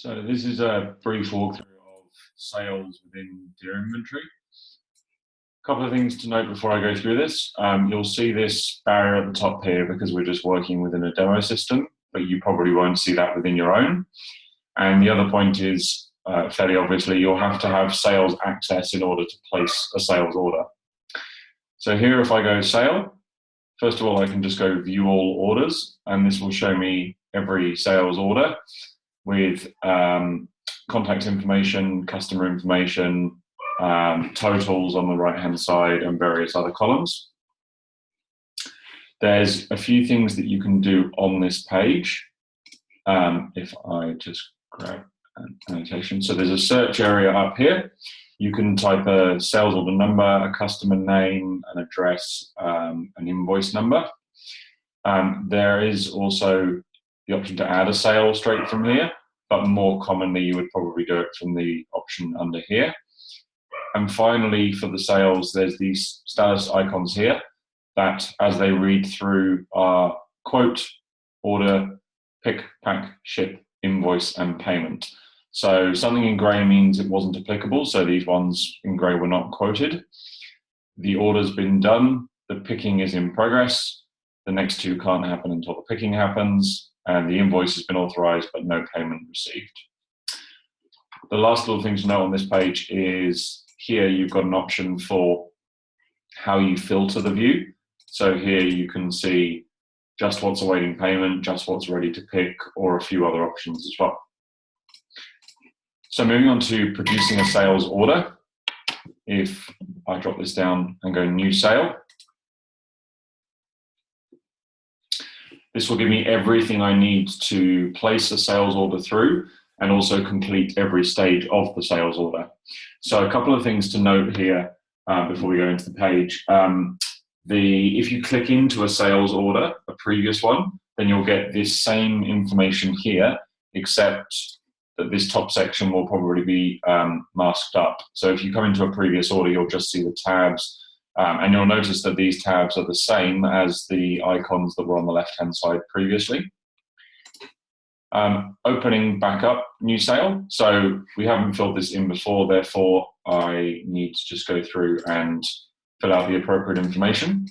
So this is a brief walkthrough of sales within Deer Inventory. A couple of things to note before I go through this. You'll see this barrier at the top here because we're just working within a demo system, but you probably won't see that within your own. And the other point is, fairly obviously, you'll have to have sales access in order to place a sales order. So here, if I go sale, first of all, I can just go view all orders, and this will show me every sales order with contact information, customer information, totals on the right-hand side, and various other columns. There's a few things that you can do on this page. If I just grab an annotation. So there's a search area up here. You can type a sales order number, a customer name, an address, an invoice number. There is also the option to add a sale straight from here, but more commonly you would probably do it from the option under here. And finally, for the sales, there's these status icons here that, as they read through, are quote, order, pick, pack, ship, invoice, and payment. So something in grey means it wasn't applicable, so these ones in grey were not quoted. The order's been done, the picking is in progress, the next two can't happen until the picking happens, and the invoice has been authorized but no payment received. The last little thing to note on this page is here you've got an option for how you filter the view. So here you can see just what's awaiting payment, just what's ready to pick, or a few other options as well. So moving on to producing a sales order, if I drop this down and go new sale, this will give me everything I need to place a sales order through and also complete every stage of the sales order. So a couple of things to note here before we go into the page. If you click into a sales order, a previous one, then you'll get this same information here, except that this top section will probably be masked up. So if you come into a previous order, you'll just see the tabs, and you'll notice that these tabs are the same as the icons that were on the left-hand side previously. Opening back up new sale. So we haven't filled this in before, therefore I need to just go through and fill out the appropriate information.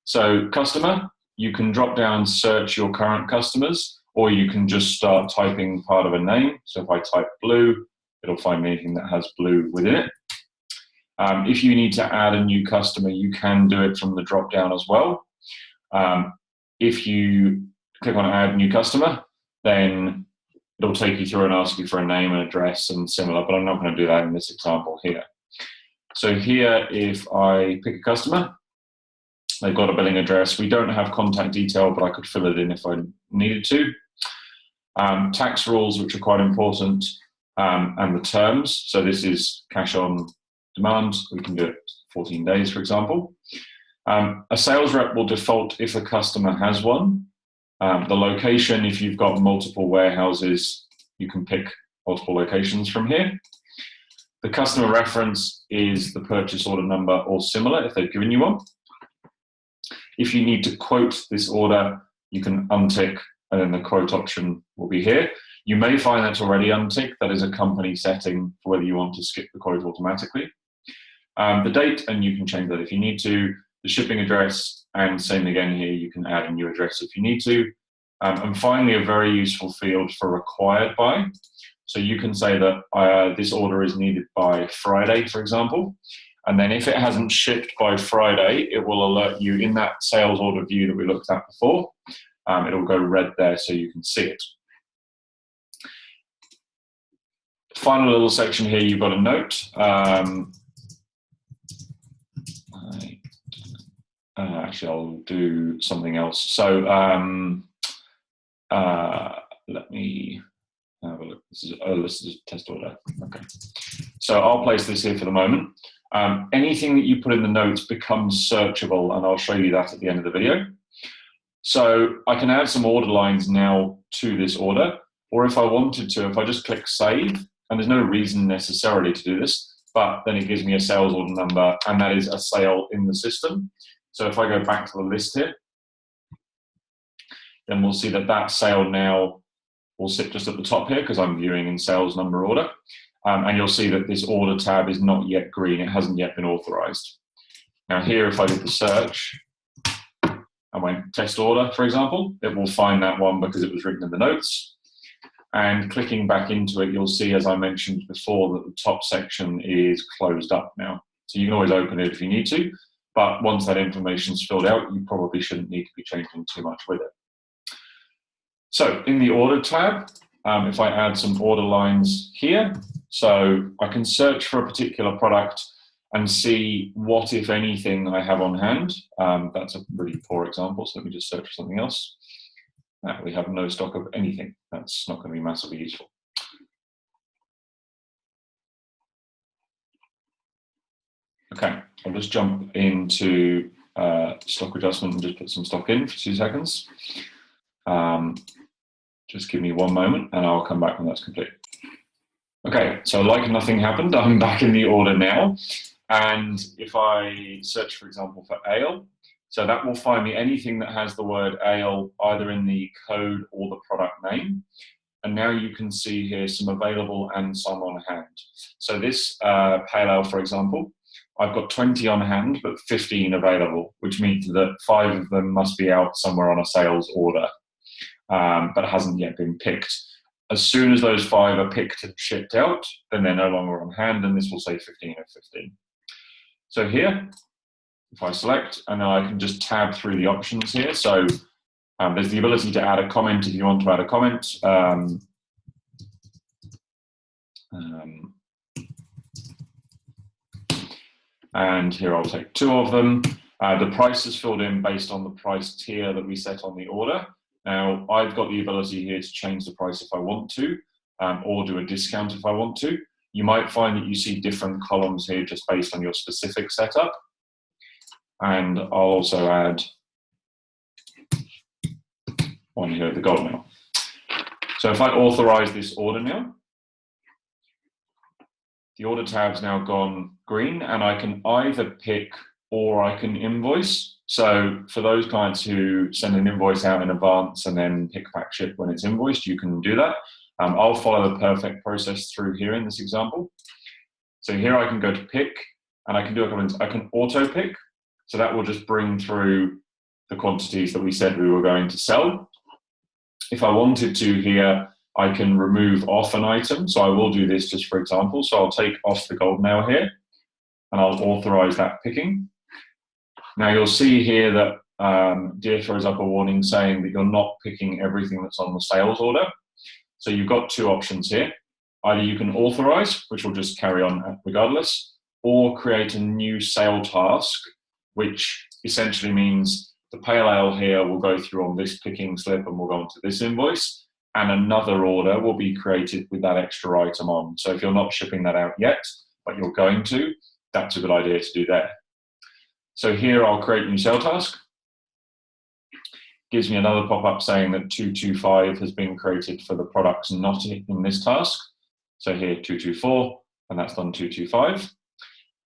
So customer, you can drop down, search your current customers, or you can just start typing part of a name. So if I type blue, it'll find anything that has blue within it. If you need to add a new customer, you can do it from the drop down as well. If you click on add new customer, then it'll take you through and ask you for a name and address and similar, but I'm not going to do that in this example here. So here, if I pick a customer, they've got a billing address. We don't have contact detail, but I could fill it in if I needed to. Tax rules, which are quite important, and the terms. So this is cash on demand. We can do it 14 days, for example. A sales rep will default if a customer has one. The location, if you've got multiple warehouses, you can pick multiple locations from here. The customer reference is the purchase order number or similar if they've given you one. If you need to quote this order, you can untick, and then the quote option will be here. You may find that's already unticked. That is a company setting for whether you want to skip the quote automatically. The date, and you can change that if you need to. The shipping address, and same again here, you can add a new address if you need to. And finally, a very useful field for required by. So you can say that this order is needed by Friday, for example. And then if it hasn't shipped by Friday, it will alert you in that sales order view that we looked at before. It'll go red there so you can see it. Final little section here, you've got a note. Actually, I'll do something else. So let me have a look. This is a test order. Okay. So I'll place this here for the moment. Anything that you put in the notes becomes searchable, and I'll show you that at the end of the video. So I can add some order lines now to this order, or if I wanted to, if I just click save, and there's no reason necessarily to do this, but then it gives me a sales order number, and that is a sale in the system. So if I go back to the list here, then we'll see that that sale now will sit just at the top here because I'm viewing in sales number order. And you'll see that this order tab is not yet green. It hasn't yet been authorized. Now here, if I did the search, I went test order, for example, it will find that one because it was written in the notes. And clicking back into it, you'll see, as I mentioned before, that the top section is closed up now. So you can always open it if you need to, but once that information's filled out, you probably shouldn't need to be changing too much with it. So in the order tab, if I add some order lines here, so I can search for a particular product and see what, if anything, I have on hand. That's a really poor example, so let me just search for something else. We have no stock of anything. That's not going to be massively useful. Okay, I'll just jump into stock adjustment and just put some stock in for 2 seconds. Just give me 1 moment and I'll come back when that's complete. Okay, so like nothing happened, I'm back in the order now. And if I search, for example, for ale, so that will find me anything that has the word ale either in the code or the product name. And now you can see here some available and some on hand. So this pale ale, for example, I've got 20 on hand, but 15 available, which means that 5 of them must be out somewhere on a sales order, but hasn't yet been picked. As soon as those 5 are picked and shipped out, then they're no longer on hand, and this will say 15 of 15. So here, if I select, and then I can just tab through the options here. So there's the ability to add a comment if you want to add a comment. And here I'll take 2 of them. The price is filled in based on the price tier that we set on the order. Now, I've got the ability here to change the price if I want to, or do a discount if I want to. You might find that you see different columns here just based on your specific setup. And I'll also add one here at the gold now. So if I authorize this order now, the order tab's now gone green, and I can either pick or I can invoice. So for those clients who send an invoice out in advance and then pick, pack, ship when it's invoiced, you can do that. I'll follow the perfect process through here in this example. So here I can go to pick, and I can do a couple of things. I can auto pick, so that will just bring through the quantities that we said we were going to sell. If I wanted to here, I can remove off an item. So I will do this just for example. So I'll take off the gold nail here, and I'll authorize that picking. Now you'll see here that Deere throws up a warning saying that you're not picking everything that's on the sales order. So you've got 2 options here. Either you can authorize, which will just carry on regardless, or create a new sale task, which essentially means the pale ale here will go through on this picking slip and will go onto this invoice, and another order will be created with that extra item on. So if you're not shipping that out yet, but you're going to, that's a good idea to do there. So here I'll create new sale task. Gives me another pop-up saying that 225 has been created for the products not in this task. So here 224, and that's done 225.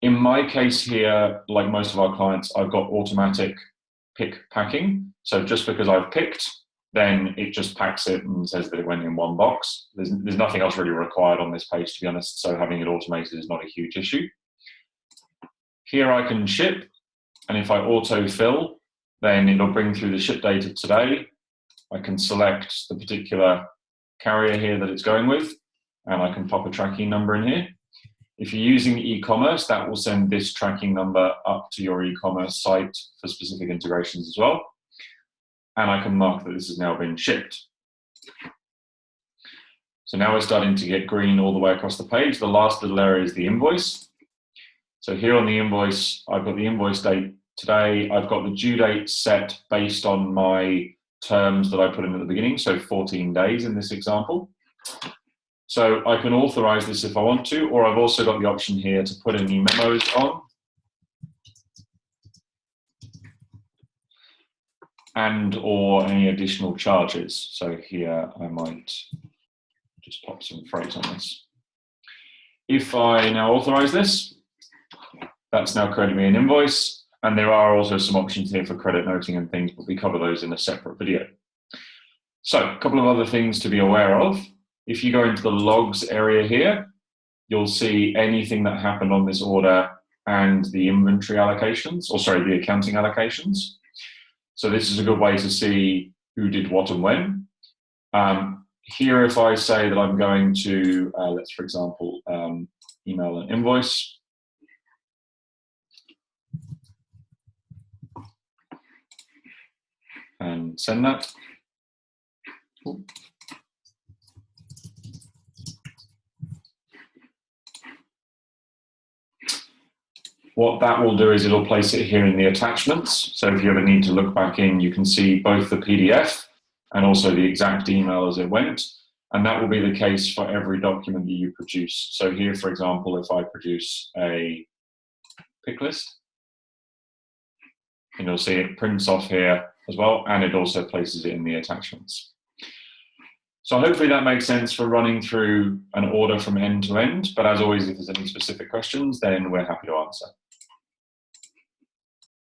In my case here, like most of our clients, I've got automatic pick packing. So just because I've picked, then it just packs it and says that it went in 1 box. There's nothing else really required on this page, to be honest, so having it automated is not a huge issue. Here I can ship, and if I auto-fill, then it'll bring through the ship date of today. I can select the particular carrier here that it's going with, and I can pop a tracking number in here. If you're using e-commerce, that will send this tracking number up to your e-commerce site for specific integrations as well. And I can mark that this has now been shipped. So now we're starting to get green all the way across the page. The last little area is the invoice. So here on the invoice, I've got the invoice date today. I've got the due date set based on my terms that I put in at the beginning, so 14 days in this example. So I can authorize this if I want to, or I've also got the option here to put any memos on. And or any additional charges. So here I might just pop some freight on this. If I now authorize this, that's now created me an invoice. And there are also some options here for credit noting and things, but we cover those in a separate video. So a couple of other things to be aware of. If you go into the logs area here, you'll see anything that happened on this order and the inventory allocations, or sorry, the accounting allocations. So this is a good way to see who did what and when. Here, if I say that I'm going to, let's, for example, email an invoice. And send that. What that will do is it'll place it here in the attachments. So if you ever need to look back in, you can see both the PDF and also the exact email as it went. And that will be the case for every document that you produce. So here, for example, if I produce a pick list, and you'll see it prints off here as well, and it also places it in the attachments. So hopefully that makes sense for running through an order from end to end. But as always, if there's any specific questions, then we're happy to answer.